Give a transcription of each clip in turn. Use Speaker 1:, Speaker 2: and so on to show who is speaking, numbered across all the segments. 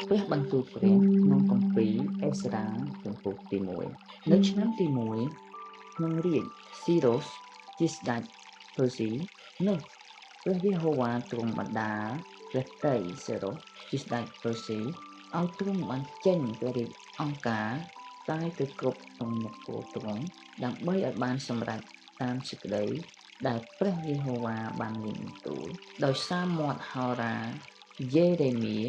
Speaker 1: ព្រះបន្ទូលព្រះក្នុងគម្ពីរអេស្រាជំពូកទី1នៅឆ្នាំទី1ក្នុងរាជ្យស៊ីរ៉ូសជាស្ដេចភើស៊ីនោះព្រះយេហូវ៉ាទ្រង់បណ្ដាលព្រះតីសេរ៉ូសជាស្ដេចភើស៊ីឲ្យទ្រង់បានចេញព្រះរាជអង្គការតែទៅគ្រប់ក្នុងនគរទ្រង់ដើម្បីឲ្យបានសម្រេចតាមសេចក្តីដែលព្រះយេហូវ៉ាបានមានបន្ទូលដោយសារមាត់ហោរាយេរេមៀ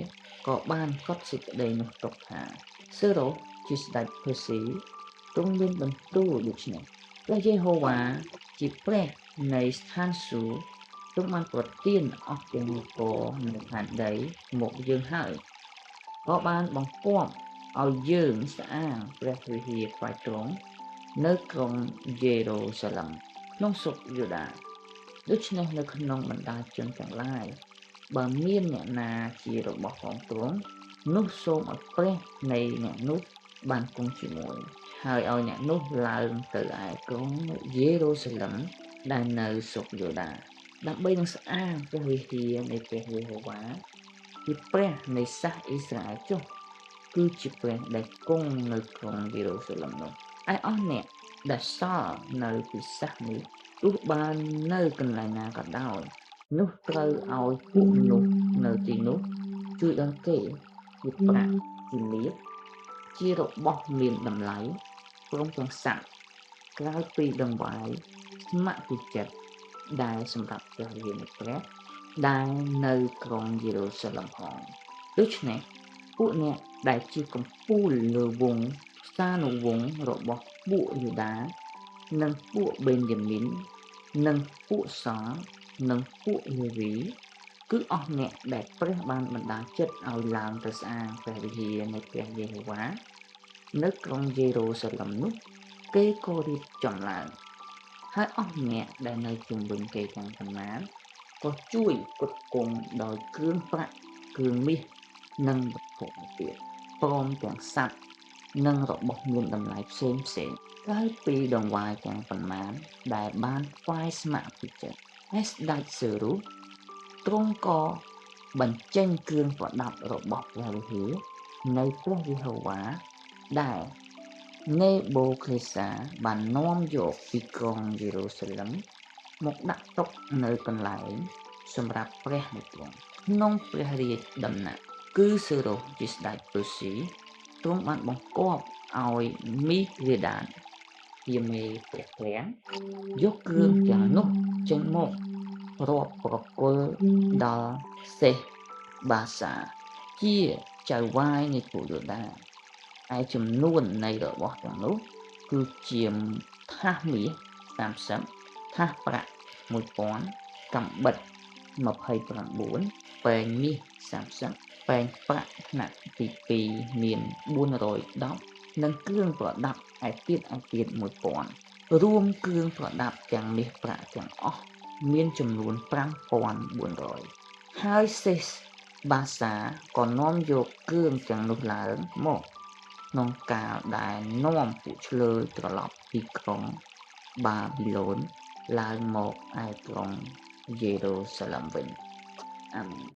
Speaker 1: ក៏បានកត់សេចក្តីនោះទុកថាសេរ៉ូសជាស្ដេចភើស៊ីទ្រង់មានបន្ទូលដូចនេះព្រះយេហូវ៉ាជាព្រះនៃស្ថានសួគ៌ទ្រង់បានប្រទានអស់ទាំងនគរនិងផែនដីមកយើងហើយក៏បានបង្គាប់ឲ្យយើងស្អាងព្រះវិហារថ្វាយទ្រង់នៅក្រុងយេរូសាឡិមក្នុងស្រុកយូដាដូច្នេះនៅក្នុងបណ្ដាជនទាំងឡាយបើមានអ្នកណាជារបស់ផងទ្រង់នោះសូមឲ្យព្រះនៃអ្នកនោះបានគង់ជាមួយហើយឲ្យអ្នកនោះឡើងទៅឯក្រុងយេរូសាឡិមដែលនៅស្រុកយូដាដើម្បីនឹងស្អាងព្រះវិហារនៃព្រះយេហូវ៉ាជាព្រះនៃសាសអ៊ីស្រាអែលចុះគឺជាព្រះដែលគង់នៅក្រុងយេរូសាឡិមនោះឯអស់អ្នកដែលសល់នៅពីសាសនេះទោះបាននៅកន្លែងណាក៏ដោយនោះត្រូវឲ្យពួកមនុស្សនៅទីនោះជួយដល់គេជាប្រាក់ជាមាសជារបស់មានតម្លៃព្រមទាំងសត្វក្រៅពីដង្វាយស្ម័គ្រពីចិត្តដែលសម្រាប់ព្រះវិហារនៃព្រះដែលនៅក្រុងយេរូសាឡិមផងដូច្នេះពួកអ្នកដែលជាកំពូលលើវងសានុវង្សរបស់ពួកយូដានិងពួកបេនយ៉ាមីននិងពួកសល់និងពួកលេវីគឺអស់អ្នកដែលព្រះបានបណ្ដាលចិត្តឲ្យឡើងទៅស្អាងព្រះវិហារនៃព្រះយេហូវ៉ានៅក្រុងយេរូសាឡិមនោះគេក៏រៀបចំឡើងហើយអស់អ្នកដែលនៅជុំវិញគេទាំងប៉ុន្មានក៏ជួយផ្គត់ផ្គង់ដោយគ្រឿងប្រាក់គ្រឿងមាសនិងវត្ថុទៀតព្រមទាំងសត្វនិងរបស់មានតម្លៃផ្សេងក្រៅពីដង្វាយទាំងប៉ុន្មានដែលបានថ្វាយស្ម័គ្រពីចិត្តហើយស្ដេចសេរុសទ្រង់ក៏បញ្ចេញគ្រឿងប្រដាប់របស់ព្រះវិហារនៃព្រះយេហូវ៉ាដែលនេបូខេសាបាននាំយកពីក្រុងយេរូសាឡិមមកដាក់ទុកនៅកន្លែងសម្រាប់ព្រះនៃទ្រង់ក្នុងព្រះរាជដំណាក់គឺសេរ៉ូសជាស្ដេចភើស៊ីទ្រង់បានបង្គាប់ឲ្យមីក្លេដានជាមេព្រះឃ្លាំងយកគ្រឿងទាំងនោះចេញមករាប់ប្រគល់ដល់សេះបាសាជាចៅហ្វាយនៃពួកយូដាឯចំនួននៃរបស់ទាំងនោះគឺជាថាសមាស30ថាសប្រាក់1000កាំបិត29ពែងមាស30ពែងប្រាក់ថ្នាក់ទី2មាន410និងគ្រឿងប្រដាប់ឯទៀត1000រួមគ្រឿងប្រដាប់ទាំងមាសប្រាក់ទាំងអស់មានចំនួន5400ហើយសេះបាសាក៏នាំយកគ្រឿងទាំងនោះឡើងមកក្នុងកាលដែលនាំពួកឈ្លើយត្រឡប់ពីក្រុងបាប៊ីឡូនឡើងមកឯក្រុងយេរូសាឡិមវិញអាមែន